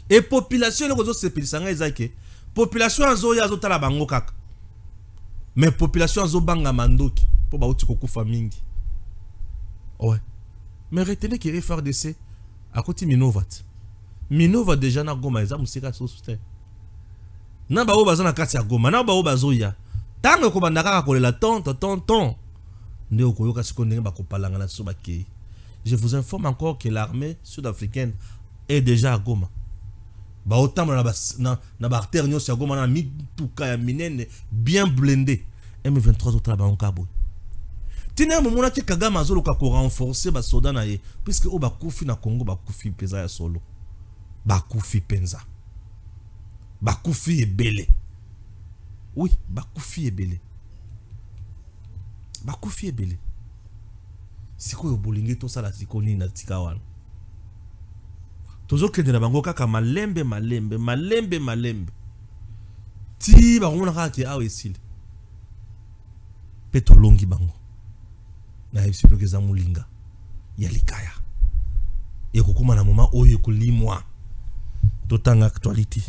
Et population le kozo sepelisa ezake. Population azo ya zo tala bango kaka. Mais population azo banga mandoki po ba uti kokufa mingi. Ouais. Mais retenez que FRDC à côté Minovat. Minova déjà na Goma eza musika sosuste. Na ba o baza na kati ya Goma, na ba o bazo ya. Tango ko bandaka kolela ton. Nde okoyoka siko ndenge ba kopalanga na so bakei. Je vous informe encore que l'armée sud-africaine est déjà à Goma. Ba autant na ba artère nyos ya Goma na mituka ya minene bien blindé. M23 autres ba onkabo. Tina momona ki Kagame azolo ka ko renforcer ba soda na ye puisque o ba kufi na Congo ba kufi peza ya solo. Ba kufi penza. Ba kufi ebele. Oui, ba kufi ebele. Ba kufi ebele. Siko yo bolingi to sala sikoni na tikawana. Tozo kende na bango kaka malembe. Ti ba ngona kaka awe esile. Peto longi bango. Na ebisilo ke za mulinga. Ya likaya. Ekokoma na moma oyo kolimwa. Totanga actualité.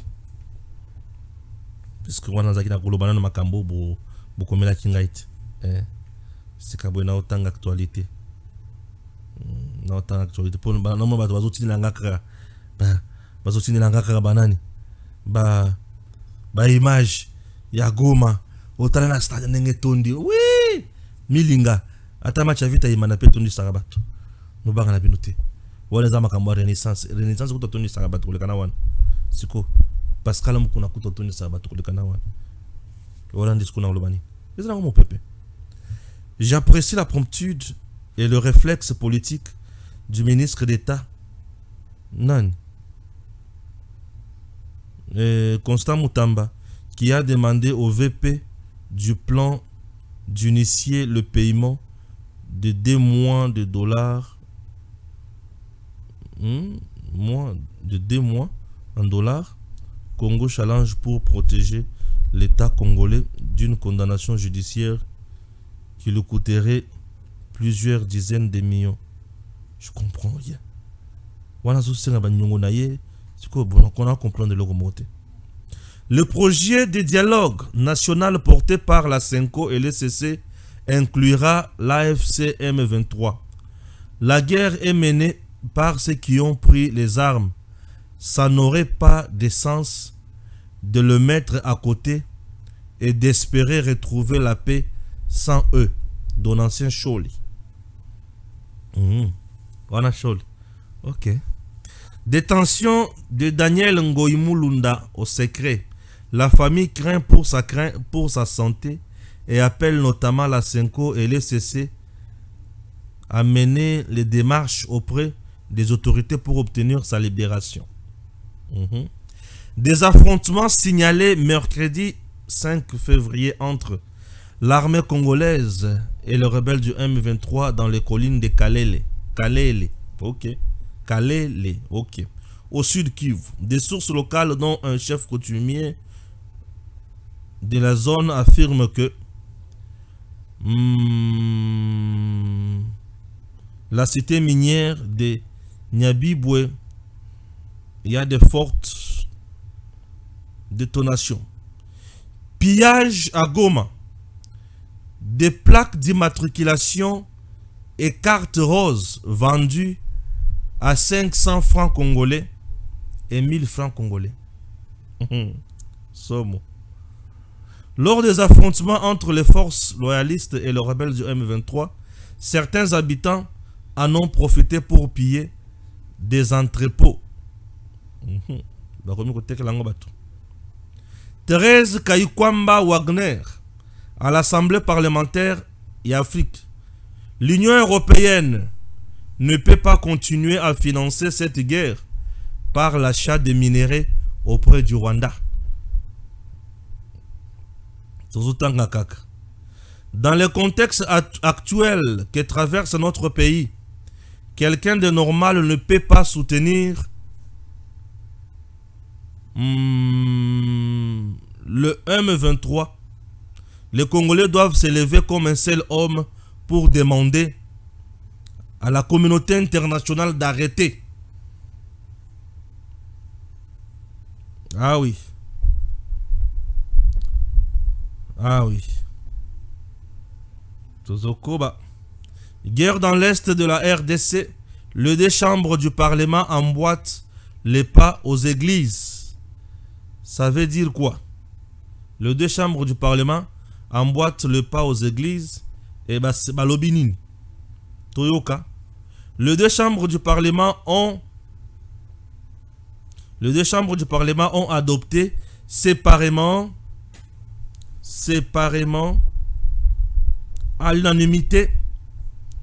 Puisque wana zaki na kolobana na makambo bo komela kingaite. C'est ka bona otanga actualité. Na otanga actualité pour na mo ba bazoti na ngaka. Bazoti na ngaka banani. Ba image ya Goma otala na stade ndenge tondi. Oui! Milinga ata match vita imana pe tondi sarabato. No banga na binote. Wale za makambo renaissance kuto tondi sarabato kolekana wana. Siko Pascal mukuna kuto tondi sarabato kolekana wana. Wala ndisiko na lobani. Ezana mo pepe. J'apprécie la promptitude et le réflexe politique du ministre d'État Nan Constant Mutamba qui a demandé au VP du plan d'initier le paiement de 2 mois de dollars de 2 mois en dollars Congo Challenge pour protéger l'État congolais d'une condamnation judiciaire qui lui coûterait plusieurs dizaines de millions. Je comprends rien. Le projet de dialogue national porté par la CENCO et l'ECC inclura l'AFC M23. La guerre est menée par ceux qui ont pris les armes. Ça n'aurait pas de sens de le mettre à côté et d'espérer retrouver la paix sans eux. Donatien Choli. On a Choli. Ok. Détention de Daniel Ngoïmoulunda au secret. La famille craint pour sa santé et appelle notamment la Senko et l'ECC à mener les démarches auprès des autorités pour obtenir sa libération. Des affrontements signalés mercredi 5 février entre l'armée congolaise et les rebelles du M23 dans les collines de Kalele. Ok. Kalele. Ok. Au sud Kivu. Des sources locales dont un chef coutumier de la zone affirme que la cité minière de Nyabibwe, il y a de fortes détonations. Pillage à Goma. Des plaques d'immatriculation et cartes roses vendues à 500 francs congolais et 1000 francs congolais. Somo. Lors des affrontements entre les forces loyalistes et les rebelles du M23, certains habitants en ont profité pour piller des entrepôts. Thérèse Kayikwamba Wagner à l'Assemblée parlementaire et Afrique. L'Union européenne ne peut pas continuer à financer cette guerre par l'achat de minerais auprès du Rwanda. Dans le contexte actuel que traverse notre pays, quelqu'un de normal ne peut pas soutenir le M23. Les Congolais doivent se lever comme un seul homme pour demander à la communauté internationale d'arrêter. Ah oui. Ah oui. Tozokoba. Guerre dans l'est de la RDC. Le deux chambres du Parlement emboîtent les pas aux églises. Ça veut dire quoi? Le deux chambres du Parlement emboîtent le pas aux églises. Et bah c'est balobinine. Toyoka. Les deux chambres du Parlement ont adopté séparément à l'unanimité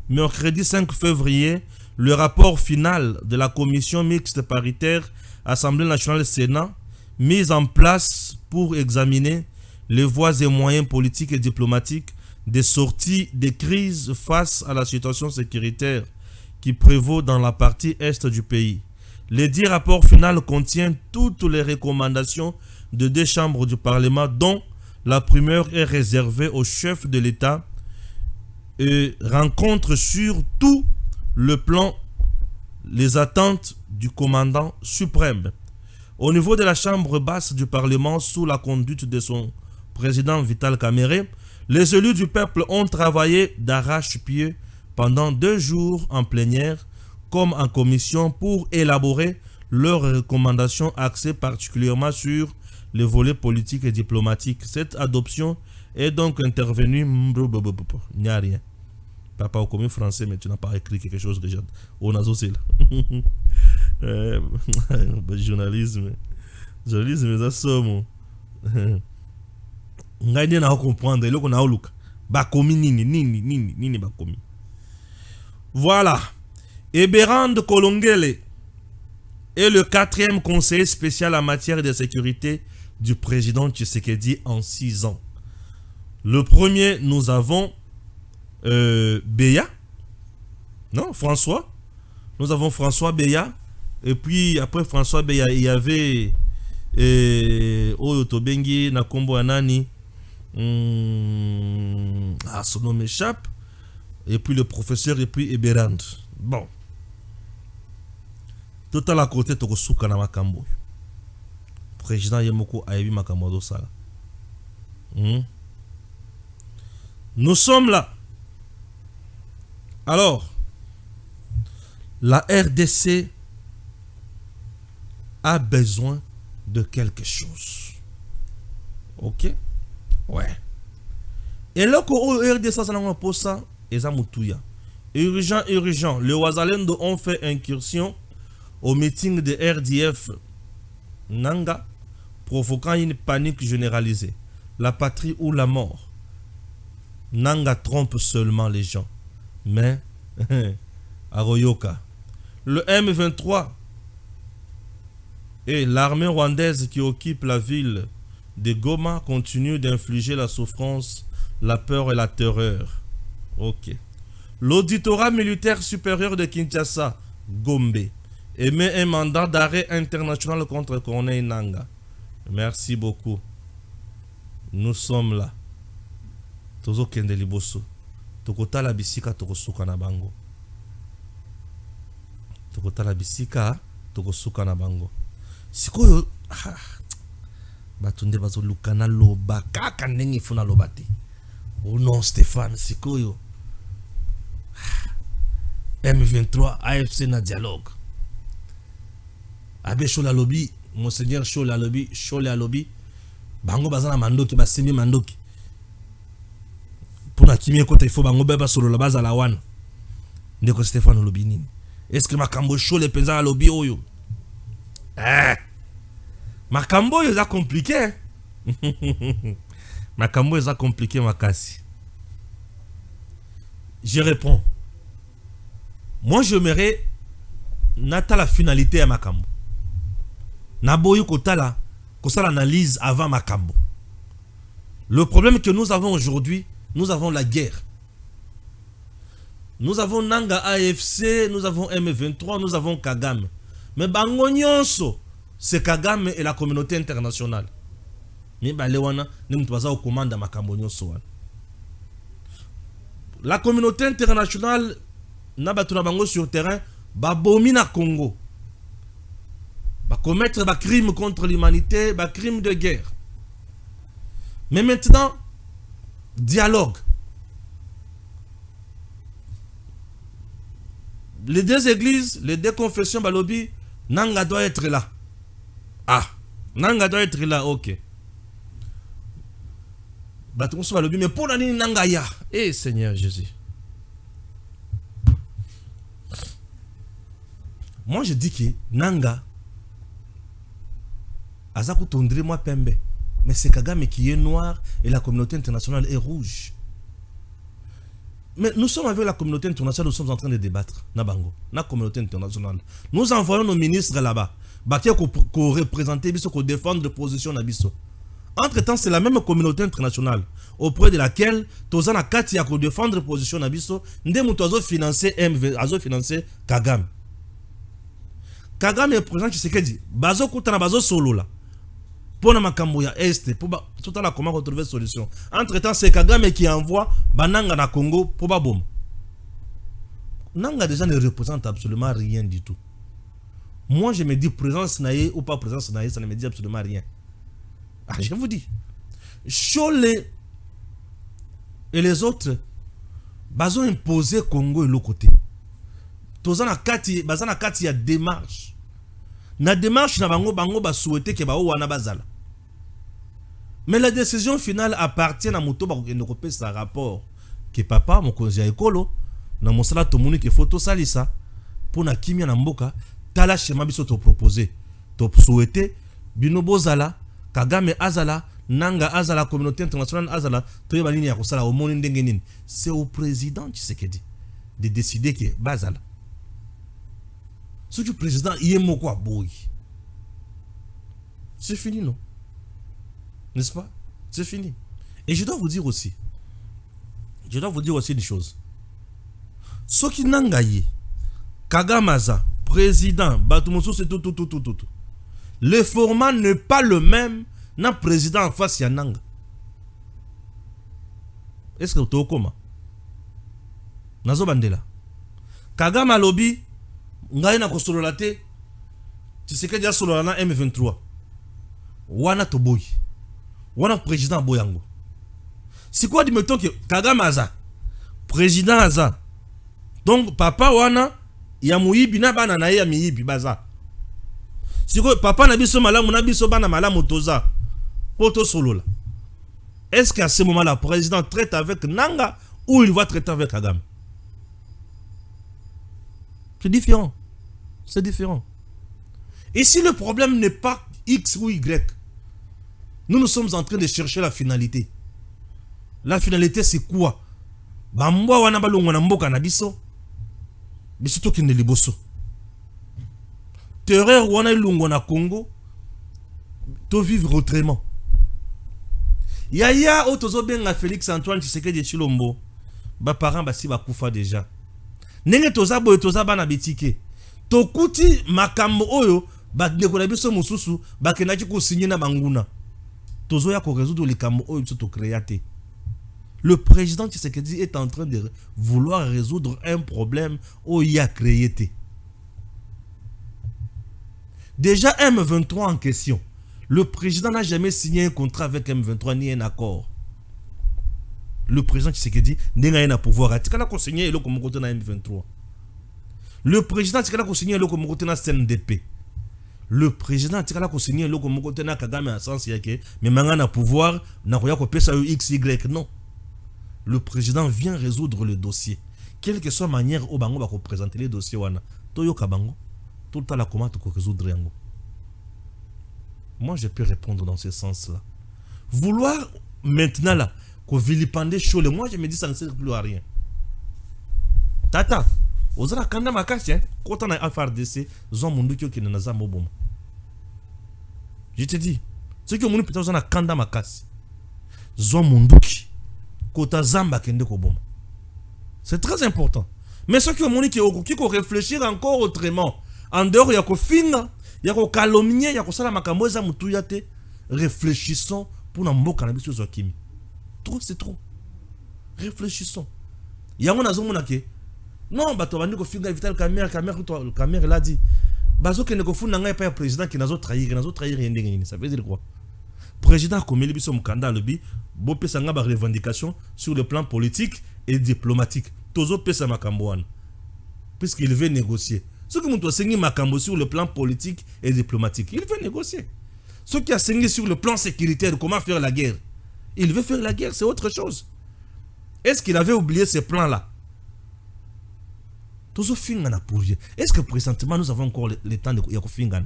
mercredi 5 février le rapport final de la commission mixte paritaire Assemblée nationale Sénat mise en place pour examiner les voies et moyens politiques et diplomatiques de sortie des crises face à la situation sécuritaire qui prévaut dans la partie est du pays. Le dit rapport final contient toutes les recommandations de deux chambres du Parlement dont la première est réservée au chef de l'État et rencontre sur tout le plan les attentes du commandant suprême. Au niveau de la chambre basse du Parlement, sous la conduite de son président Vital Kamerhe, les élus du peuple ont travaillé d'arrache-pied pendant 2 jours en plénière comme en commission pour élaborer leurs recommandations axées particulièrement sur les volets politiques et diplomatiques. Cette adoption est donc intervenue. Il n'y a rien. Papa, au commun français, mais tu n'as pas écrit quelque chose déjà. On a aussi là. Journalisme. Journalisme, ça somme. On a comprendre. Il y a un bakomi nini bakomi. Voilà. Eberand Kolongele est le 4e conseiller spécial en matière de sécurité du président Tshisekedi en 6 ans. Le premier, nous avons Beya. Non, François. Nous avons François Beya. Et puis, après François Beya, il y avait Oyotobengi, Nakombo Anani. Son nom m'échappe. Et puis le professeur, et puis Eberand. Bon. Tout à la côté, tu as na makambo. Président Yemoko Ayebi makambo do sala. Nous sommes là. Alors, la RDC a besoin de quelque chose. Ok? Ouais. Et là, quand RDC a pour ça, ils ont moutuya. Urgent, urgent. Les Ouazalendo ont fait incursion au meeting de RDF Nanga, provoquant une panique généralisée. La patrie ou la mort. Nanga trompe seulement les gens. Mais, Aroyoka. Le M23 et l'armée rwandaise qui occupe la ville de Goma continuent d'infliger la souffrance, la peur et la terreur. Ok. L'auditorat militaire supérieur de Kinshasa, Gombe, émet un mandat d'arrêt international contre Corneille Nanga. Merci beaucoup. Nous sommes là. Tozo kende liboso. Tokota la bisika tokosuka na bango. Tokota la bisika tokosuka na bango. Sikoyo batunde bazo lukana loba kaka ndenge funa lobati. Oh non Stéphane, sikoyo. M23 AFC na dialogue. Abe Shola lobby, Monseigneur Shola lobby, Shola lobby. Bango bazana mandoki, basemi mandoki. Pour na kimie kote il faut bango beba solo la base à la wan. Ndeko Stéphane lobby nini. Est-ce que makambo Shola penza la lobby oyo? Makambo yo za compliqué. Makambo yo za compliqué makasi. Je réponds. Moi, j'aimerais nata la finalité à Makambo. Naboyo kotala, kosa l'analyse avant Makambo. Le problème que nous avons aujourd'hui, nous avons la guerre. Nous avons Nanga AFC, nous avons M23, nous avons Kagame. Mais bango nyonso, c'est Kagame et la communauté internationale. Mais balewana, nous sommes au commande à Makambo nyonso. La communauté internationale na batuna bango sur terrain ba bomi na Congo ba commettre ba crime contre l'humanité, ba crime de guerre. Mais maintenant dialogue. Les deux églises, les deux confessions balobi Nanga doit être là. Ah, Nanga doit être là, OK. Baton so balobi mais pour la nini Nanga ya. Eh Seigneur Jésus. Moi je dis que Nanga Azaku tondre moi pembe. Mais c'est Kagame qui est noir et la communauté internationale est rouge. Mais nous sommes avec la communauté internationale, nous sommes en train de débattre. Nabango, la communauté internationale. Nous envoyons nos ministres là-bas. Bakia ko représenter biso, ko défendre les positions na biso. Entre-temps, c'est la même communauté internationale auprès de laquelle Tozana Kati a ko défendre les positions na biso, ndemu tozo financer MV, azo financer Kagame. Kagame est président Tshisekedi. Bazo kutana bazo solo là. Pour makambo ya Est, pour tout à la comment retrouver solution. Entre-temps, c'est Kagame qui envoie Bananga na Congo pour babom. Nanga déjà ne représente absolument rien du tout. Moi, je me dis présence naïe ou pas présence naïe, ça ne me dit absolument rien. Ah, je vous dis. Cholet et les autres, bazo imposer Congo et l'autre côté. Tozana kati, bazana kati ya démarche. Na démarche na bango bango ba souhaiter que ba wana bazala. Mais la décision finale appartient à Mouto Bakokende sa rapport que papa mokonzi ya ekolo na mosala tomoni ke photo salisa pour na kimia na mboka tala schéma biso to proposer to souhaiter bino bozala Kagame azala Nanga azala communauté internationale azala to yeba nini ya kosala au moni ndenge nini. C'est au président Tshisekedi de décider que bazala. Ce que le président il est moko boy. C'est fini non? N'est-ce pas? C'est fini. Et je dois vous dire aussi une chose. Ce qui n'engaye Kagamaza, président, Batumoso, c'est tout. Le format n'est pas le même na président en face Yananga. Est-ce que tu es au coma? Nazo Bandela. Kagama lobby, ngai na kosolola te. Tu sais que dia solola na M23. Wana toboy. Wana président boyango. C'est quoi, mettons que Kagame Aza, président Aza. Donc, papa wana, ya muibi na bana na ya miibi baza. C'est quoi, papa na biso malamu na biso bana malamu toza. Poto solo là. Est-ce qu'à ce moment-là, le président traite avec Nanga ou il va traiter avec Kagame? C'est différent. C'est différent. Et si le problème n'est pas X ou Y, nous sommes en train de chercher la finalité. La finalité, c'est quoi? Bamboa wana balongo na mboka na biso. Biso to kende liboso. Terreur wana ilungo na Congo. To vivre autrement. Yaya otozo benga Félix Antoine Tshisekedi Tshilombo. Ba parents basi bakufa déjà. Nenge toza boye toza bana bitike. Tokuti makambo oyo ba ndeko na biso mususu ba kenaki ko signer na banguna. Tozo ya ko résoudre les kambo oyo biso to créaté. Le président Tshisekedi est en train de vouloir résoudre un problème où il a créé. Déjà M23 en question. Le président n'a jamais signé un contrat avec M23 ni un accord. Le président Tshisekedi n'a rien à pouvoir. Il a signé le côté na M23. Le président a signé le côté na CNDP. Le président a signé le côté na Kagame à sens yake mais mangana pouvoir na roya ko pesa XY non. Le président vient résoudre le dossier. Quelle que soit la manière où bango va présenter les dossiers wana. Toyo kabango tout le temps la comment to résoudre yango. Moi, je peux répondre dans ce sens-là. Vouloir maintenant là, qu'on vilipender chaud, moi je me dis ça ne sert plus à rien. Tata, osera kanda makasi, quand on a FRDC, zon mundu qui n'a pas mobom. Je te dis, ceux qui ont monu peut-être on kanda makasi, zon mundu qui, kota zamba kende kobom. C'est très important. Mais ceux qui ont monu qui ont réfléchir encore autrement, en dehors il y a qu'au fin. Il y a des calomnies, il y a des makamboza mutuyate. Réfléchissons pour nous mboka na biso kimi. Trop c'est trop. Réfléchissons. Il y a un zomo nake. Non, bato bandi ko finga vital caméra l'a dit. Bazo ke ne ko funda ngai pa président qui nazo trahir yendenge. Ça veut dire quoi? Président comme le biso mukanda lobi, bo pesa nga ba revendication sur le plan politique et diplomatique. Tozo pesa makambo wana. Puisqu'il veut négocier. Ceux qui ont enseigné Makambo sur le plan politique et diplomatique, il veut négocier. Ceux qui ont enseigné sur le plan sécuritaire, comment faire la guerre, il veut faire la guerre, c'est autre chose. Est-ce qu'il avait oublié ces plans-là? Est-ce que présentement nous avons encore le temps de Fingan?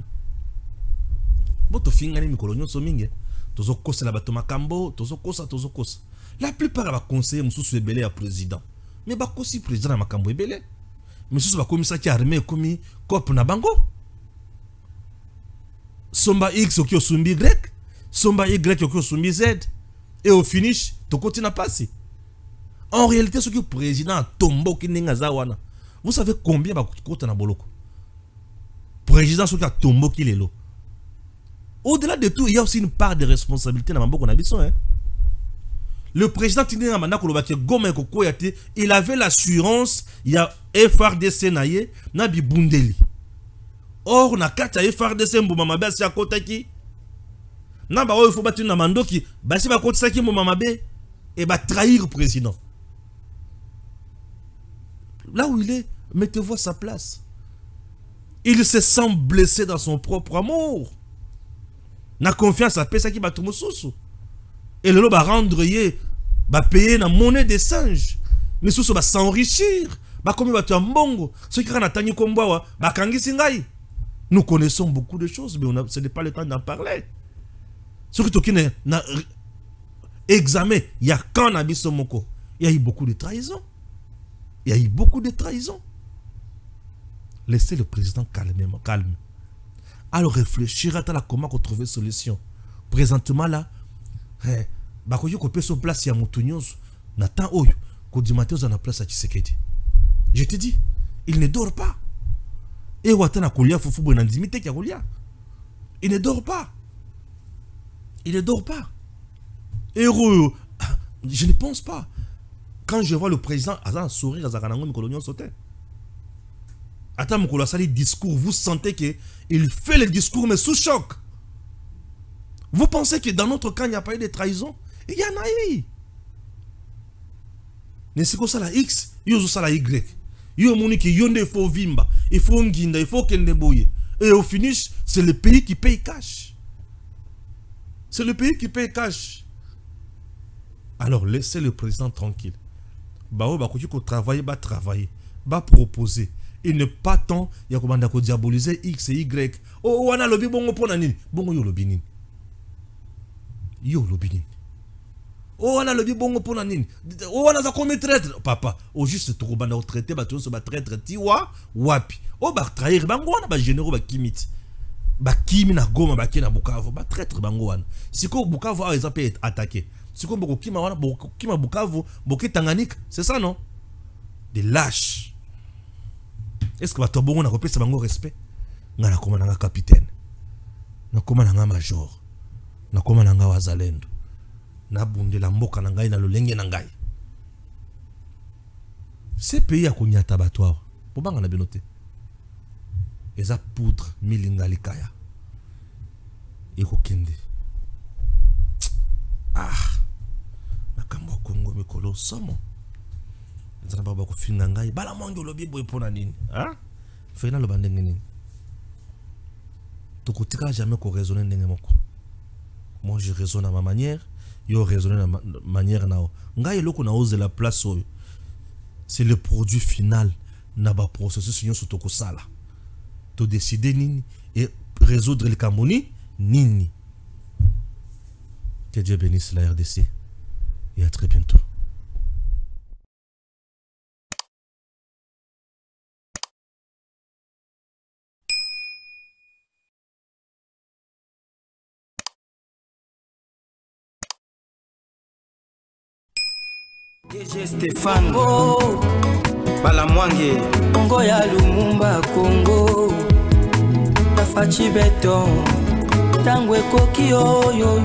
La plupart des conseillers sont belé à président. Mais aussi président Makambo est belé. Mais ce sont les qui armé comme cop na bango. Somba X qui osumbi Y, somba Y qui osumbi Z, et au finish, to continue à passer. En réalité, ce que le président tombo qui n'est wana. Vous savez combien va coûter na boloko? Président ce qui a tombo qui est là. Au-delà de tout, il y a aussi une part de responsabilité dans maboko na biso hein. Le président il avait l'assurance, il y a FRDC naye, nabi bundeli. Or, na kata FRDC mbumamabe asi akotaki. Na ba il faut battre na mandoki, basi ba kotisaki mbumamabe et ba trahir le président. Là où il est, mettez-vous à sa place. Il se sent blessé dans son propre amour. Na confiance à pesa qui ba tumosusu. Et le lot va rendre yé, va payer la monnaie des singes. Mais sous va s'enrichir. Va comme il va te mbongo. Ceux qui ont attendu comme bois, va kangi singai. Nous connaissons beaucoup de choses, mais ce n'est pas le temps d'en parler. Ceux qui ont examen, il y a quand on a mis moko. Il y a eu beaucoup de trahison. Il y a eu beaucoup de trahison. Laissez le président calme. Alors réfléchir à comment trouver solution. Présentement là, bakoyo ko peso place ya mutunyoso na temps oyo ko dimaté za na place à Tshisekedi. Je te dis, il ne dort pas. Et watana kolia fufu bo na ndimité ki kolia. Il ne dort pas. Il ne dort pas. Et je ne pense pas. Quand je vois le président azan sourire azakanango mikolonyo sauter. Attends mokolo sali discours, vous sentez que il fait le discours mais sous choc. Vous pensez que dans notre camp, il n'y a pas eu de trahison? Il y en a eu. Nesiko sala X, yo sala Y. Yo moni ki yonde il faut vimba, il faut nginda, il faut kende boye. Et au finish, c'est le pays qui paye cash. C'est le pays qui paye cash. Alors laissez le président tranquille. Bao ba ko travailler, ba travailler, ba proposer. Il n'est pas temps ya ko banda ko diaboliser X et Y. Oh wana lobi bongo pona nini? Bongo yo lobi nini? Yo lobi nini? Oh wana lobi bongo pona nini? Oh wana za komi traître papa. Oh juste to banda traiter ba to so ba traître tiwa wapi. Oh ba trahir bango wana ba généraux ba kimit. Ba kimi na Goma ba kina Bukavu ba traître bango wana. Siko Bukavu a ils peut être attaqué. Siko boko kima wana boko kima Bukavu boki Tanganyika, c'est ça non? Des lâches. Est-ce que bato bongo na kopesa bango respect? Nga na koma na capitaine. Na koma na major. Na koma na wazalendo. Na bunde la mboka na ngai na lolenge na ngai. Ces pays a kunyata batwa. Bobanga na benote. Eza poudre milingali kaya. Eko kende. Ah. Makambo Kongo mikolo somo. Nzana baba ko finga ngai bala mwangi lobi boy pona nini? Hein? Fena lo bandenge nini? To kotika jamais ko raisonner ndenge moko. Moi je raisonne à ma manière, yo raisonner à ma manière nao. Ngai loko na ose la place oyo. C'est le produit final na ba processus nyo soto ko sala. To décider nini et résoudre le Cameroun nini. Que Dieu bénisse la RDC et à très bientôt. DG Stéphane Balamwange Congo ya Lumumba Congo Tafachi Beton Tangwe koki oyo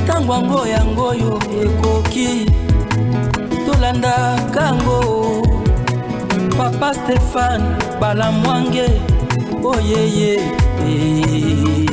Tangwango yango yo ekoki Tolanda kango Papa Stéphane Balamwange Oh yeah yeah